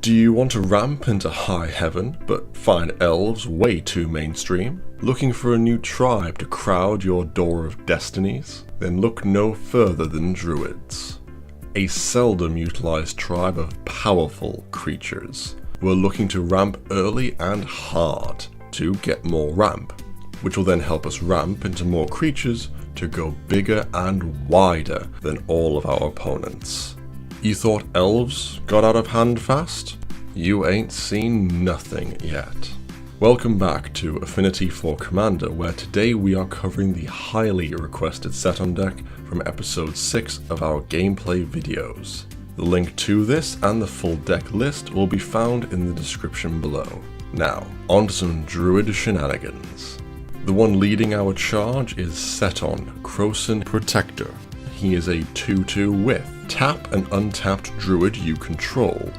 Do you want to ramp into high heaven, but find elves way too mainstream? Looking for a new tribe to crowd your door of destinies? Then look no further than druids. A seldom utilized tribe of powerful creatures. We're looking to ramp early and hard to get more ramp, which will then help us ramp into more creatures to go bigger and wider than all of our opponents. You thought elves got out of hand fast? You ain't seen nothing yet. Welcome back to Affinity for Commander, where today we are covering the highly requested Seton deck from episode 6 of our gameplay videos. The link to this and the full deck list will be found in the description below. Now, on to some druid shenanigans. The one leading our charge is Seton, Krosan Protector. He is a 2/2 with tap an untapped druid you control.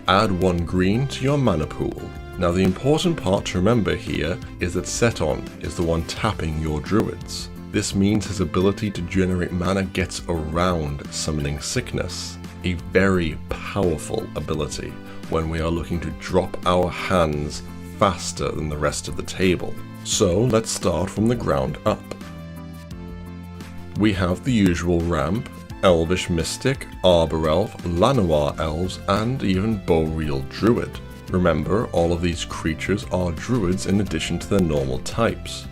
Add 1 green to your mana pool. Now the important part to remember here is that Seton is the one tapping your druids. This means his ability to generate mana gets around Summoning Sickness, a very powerful ability when we are looking to drop our hands faster than the rest of the table. So let's start from the ground up. We have the usual ramp: Elvish Mystic, Arbor Elf, Llanowar Elves, and even Boreal Druid. Remember, all of these creatures are druids in addition to their normal types.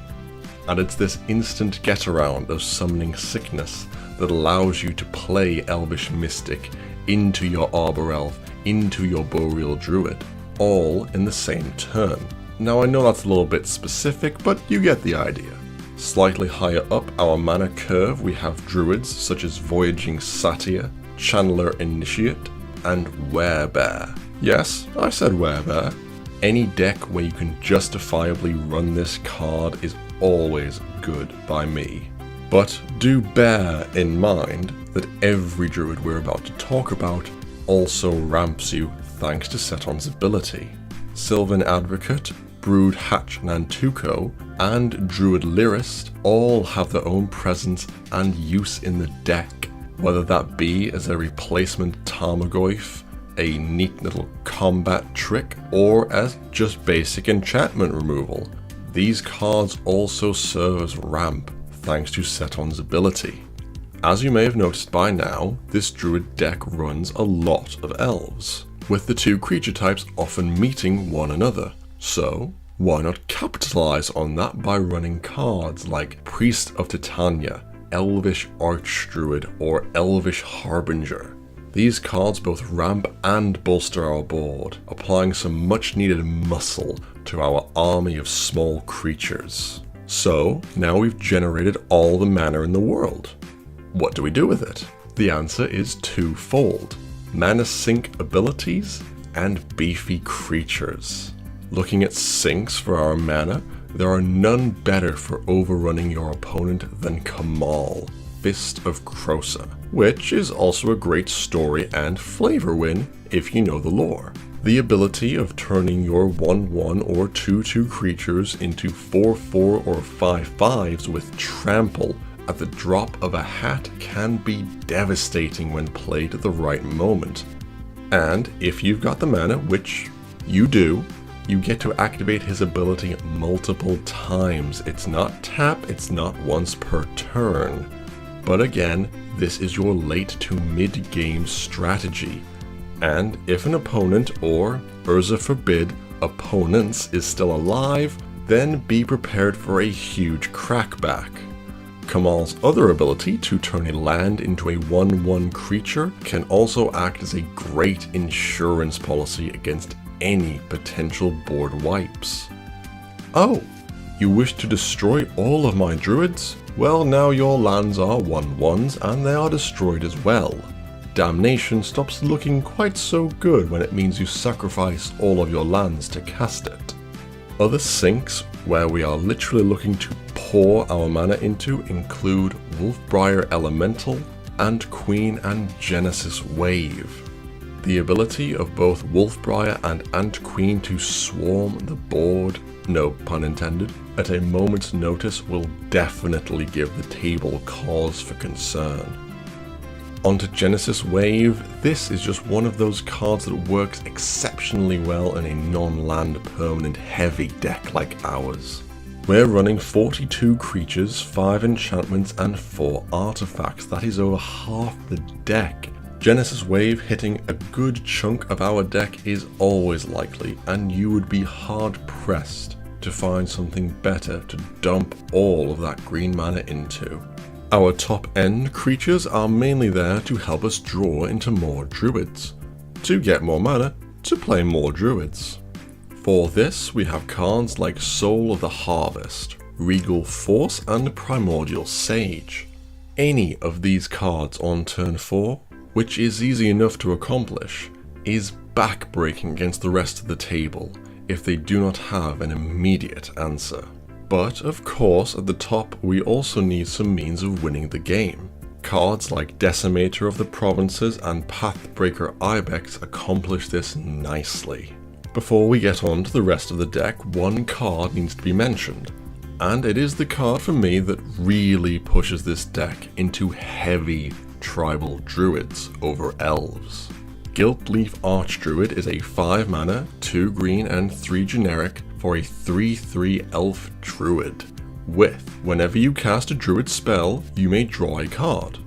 And it's this instant get around of Summoning Sickness that allows you to play Elvish Mystic into your Arbor Elf, into your Boreal Druid, all in the same turn. Now I know that's a little bit specific, but you get the idea. Slightly higher up our mana curve we have druids such as Voyaging Satyr, Channeler Initiate, and Werebear. Yes, I said Werebear. Any deck where you can justifiably run this card is always good by me. But do bear in mind that every druid we're about to talk about also ramps you thanks to Seton's ability. Sylvan Advocate, Brood Hatch Nantuko, and Druid Lyrist all have their own presence and use in the deck, whether that be as a replacement Tarmogoyf, a neat little combat trick, or as just basic enchantment removal. These cards also serve as ramp thanks to Seton's ability. As you may have noticed by now, this druid deck runs a lot of elves, with the 2 creature types often meeting one another. So, why not capitalize on that by running cards like Priest of Titania, Elvish Archdruid, or Elvish Harbinger? These cards both ramp and bolster our board, applying some much needed muscle to our army of small creatures. So, now we've generated all the mana in the world. What do we do with it? The answer is twofold: mana sink abilities and beefy creatures. Looking at sinks for our mana, there are none better for overrunning your opponent than Kamahl, Fist of Krosan, which is also a great story and flavor win if you know the lore. The ability of turning your 1/1 or 2/2 creatures into 4/4 or 5/5s with trample at the drop of a hat can be devastating when played at the right moment. And if you've got the mana, which you do, you get to activate his ability multiple times. It's not tap, it's not once per turn. But again, this is your late to mid game strategy. And if an opponent, or Urza forbid, opponents is still alive, then be prepared for a huge crackback. Kamahl's other ability to turn a land into a 1/1 creature can also act as a great insurance policy against any potential board wipes. Oh, you wish to destroy all of my druids? Well, now your lands are 1/1s and they are destroyed as well. Damnation stops looking quite so good when it means you sacrifice all of your lands to cast it. Other sinks where we are literally looking to pour our mana into include Wolfbriar Elemental and Queen and Genesis Wave. The ability of both Wolfbriar and Ant Queen to swarm the board, no pun intended, at a moment's notice will definitely give the table cause for concern. Onto Genesis Wave. This is just one of those cards that works exceptionally well in a non-land permanent heavy deck like ours. We're running 42 creatures, 5 enchantments and 4 artifacts. That is over half the deck. Genesis Wave hitting a good chunk of our deck is always likely, and you would be hard pressed to find something better to dump all of that green mana into. Our top end creatures are mainly there to help us draw into more druids, to get more mana, to play more druids. For this we have cards like Soul of the Harvest, Regal Force and Primordial Sage. Any of these cards on turn 4, which is easy enough to accomplish, is backbreaking against the rest of the table if they do not have an immediate answer. But of course at the top we also need some means of winning the game. Cards like Decimator of the Provinces and Pathbreaker Ibex accomplish this nicely. Before we get on to the rest of the deck, one card needs to be mentioned, and it is the card for me that really pushes this deck into heavy tribal druids over elves. Gilt-Leaf Archdruid is a 5 mana, 2 green and 3 generic for a 3/3 elf druid, with whenever you cast a druid spell, you may draw a card,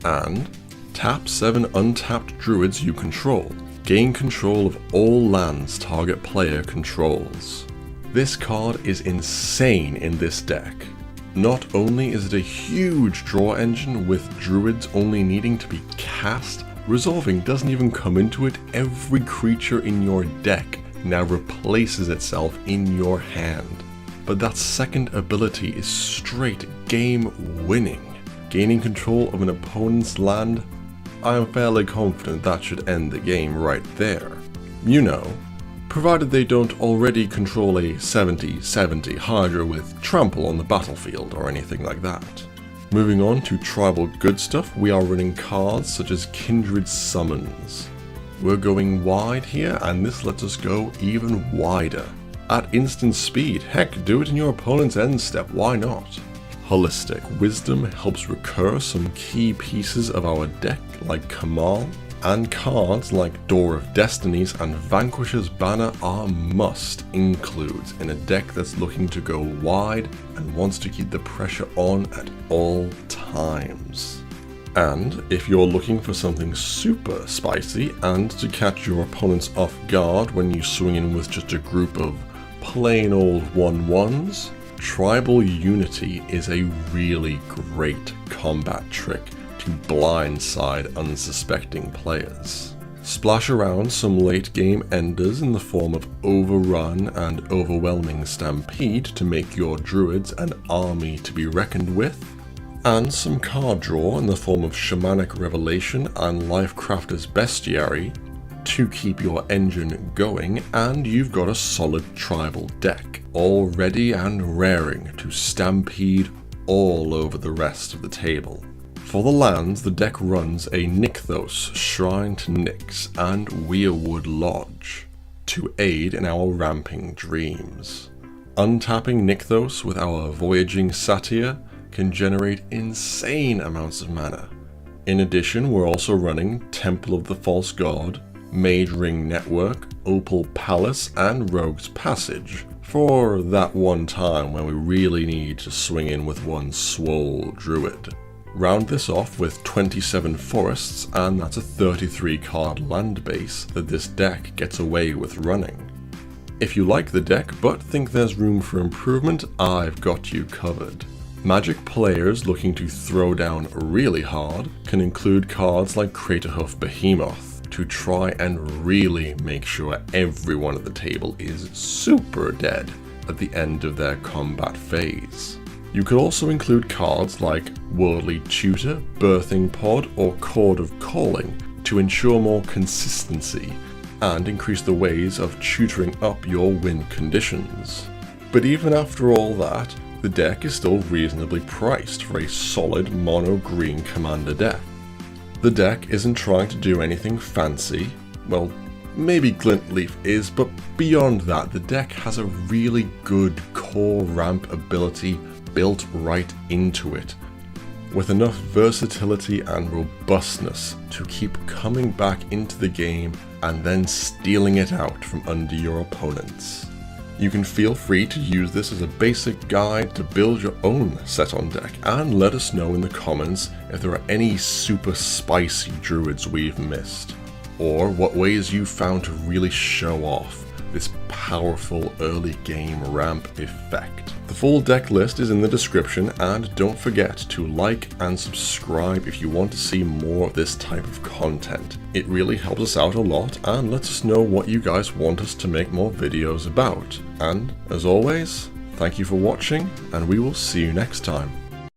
and tap 7 untapped druids you control. Gain control of all lands target player controls. This card is insane in this deck. Not only is it a huge draw engine with druids only needing to be cast, resolving doesn't even come into it. Every creature in your deck now replaces itself in your hand. But that second ability is straight game winning. Gaining control of an opponent's land, I am fairly confident that should end the game right there. You know, provided they don't already control a 70/70 Hydra with trample on the battlefield or anything like that. Moving on to tribal good stuff, we are running cards such as Kindred Summons. We're going wide here, and this lets us go even wider. At instant speed, heck, do it in your opponent's end step, why not? Holistic Wisdom helps recur some key pieces of our deck like Kamal, and cards like Door of Destinies and Vanquisher's Banner are must-includes in a deck that's looking to go wide and wants to keep the pressure on at all times. And if you're looking for something super spicy and to catch your opponents off guard when you swing in with just a group of plain old 1/1s, Tribal Unity is a really great combat trick to blindside unsuspecting players. Splash around some late game enders in the form of Overrun and Overwhelming Stampede to make your druids an army to be reckoned with, and some card draw in the form of Shamanic Revelation and Lifecrafter's Bestiary to keep your engine going, and you've got a solid tribal deck, all ready and raring to stampede all over the rest of the table. For the lands, the deck runs a Nykthos, Shrine to Nyx, and Weirwood Lodge to aid in our ramping dreams. Untapping Nykthos with our Voyaging Satyr can generate insane amounts of mana. In addition, we're also running Temple of the False God, Mage Ring Network, Opal Palace, and Rogue's Passage for that one time when we really need to swing in with one swole druid. Round this off with 27 forests, and that's a 33 card land base that this deck gets away with running. If you like the deck but think there's room for improvement, I've got you covered. Magic players looking to throw down really hard can include cards like Craterhoof Behemoth to try and really make sure everyone at the table is super dead at the end of their combat phase. You could also include cards like Worldly Tutor, Birthing Pod, or Chord of Calling to ensure more consistency and increase the ways of tutoring up your win conditions. But even after all that, the deck is still reasonably priced for a solid mono green commander deck. The deck isn't trying to do anything fancy, well, maybe Gilt-Leaf is, but beyond that, the deck has a really good core ramp ability built right into it. with enough versatility and robustness to keep coming back into the game and then stealing it out from under your opponents. You can feel free to use this as a basic guide to build your own Seton deck, and let us know in the comments if there are any super spicy druids we've missed, or what ways you found to really show off this powerful early game ramp effect. The full deck list is in the description, and don't forget to like and subscribe if you want to see more of this type of content. It really helps us out a lot and lets us know what you guys want us to make more videos about. And as always, thank you for watching, and we will see you next time.